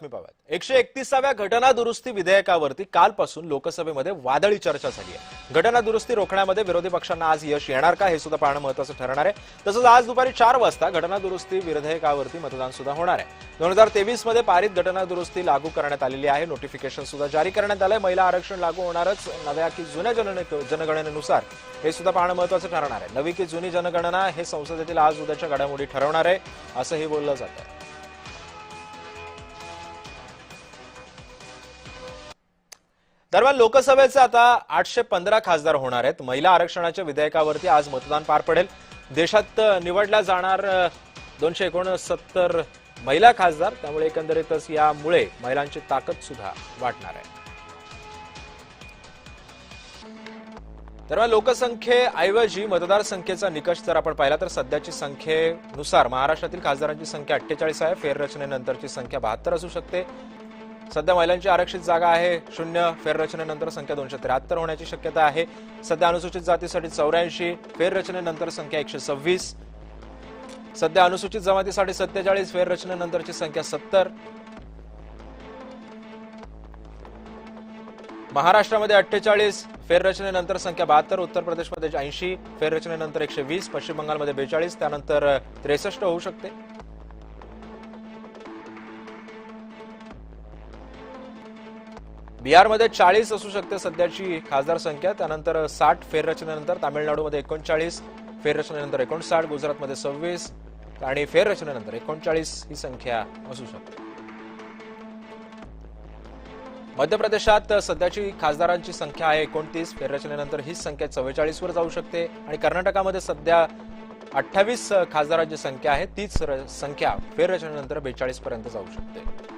131व्या घटना दुरुस्ती विधेयकावरती कालपासून लोकसभेमध्ये वादळी चर्चा झाली आहे। घटना दुरुस्ती रोखण्यामध्ये विरोधी पक्षांना आज यश येणार का हे सुद्धा पाहणं महत्त्वाचं ठरणार आहे। तसंच आज दुपारी 4 वाजता घटना दुरुस्ती विधेयकावरती मतदान सुद्धा होणार आहे। 2023 मध्ये पारित घटना दुरुस्ती लागू करण्यात आलेली आहे। नोटिफिकेशन सुद्धा जारी करण्यात आलंय। महिला आरक्षण लागू होणारच नव्या की जुन्या जनगणनेनुसार हे सुद्धा पाहणं महत्त्वाचं ठरणार आहे। नवी की जुनी जनगणना हे संसदेतील आज उद्याच्या घडामोडी ठरवणार आहे असंही बोललं जातं। दरम्यान लोकसभेचे आता 815 खासदार होणार आहेत। महिला आरक्षणाच्या विधेयकावरती आज मतदान पार पडेल। देशात निवडल्या जाणार 269 महिला खासदार, त्यामुळे एकंदरीतच यामुळे महिलांची ताकद सुद्धा वाढणार आहे। दरम्यान लोकसंख्येऐवजी मतदारसंख्येचा निकष जर आपण पाहिला तर सध्याची संख्येनुसार महाराष्ट्रातील खासदारांची संख्या 48 आहे। फेररचनेनंतरची संख्या 72 असू शकते। सध्या महिलांची आरक्षित जागा आहे 0, फेररचनेनंतर संख्या 273 होण्याची शक्यता आहे। सध्या अनुसूचित जातीसाठी 84, फेररचनेनंतर संख्या 126। सध्या अनुसूचित जमातीसाठी 47, फेररचनेनंतरची संख्या 70। महाराष्ट्रामध्ये 48, फेररचनेनंतर संख्या 72, उत्तर प्रदेशमध्ये 80, फेररचनेनंतर 120, पश्चिम बंगालमध्ये 42, त्यानंतर 63 होऊ शकते। बिहारमध्ये 40 असू शकते सध्याची खासदार संख्या, त्यानंतर 60 फेररचनेनंतर, तामिळनाडूमध्ये 39, फेररचनेनंतर 59, गुजरातमध्ये 26 आणि फेररचनेनंतर 39 ही संख्या असू शकते। मध्य प्रदेशात सध्याची खासदारांची संख्या आहे 29, फेररचनेनंतर ही संख्या 44 वर जाऊ शकते आणि कर्नाटकामध्ये सध्या 28 खासदारांची संख्या आहे, तीच संख्या फेररचनेनंतर 42 पर्यंत जाऊ शकते।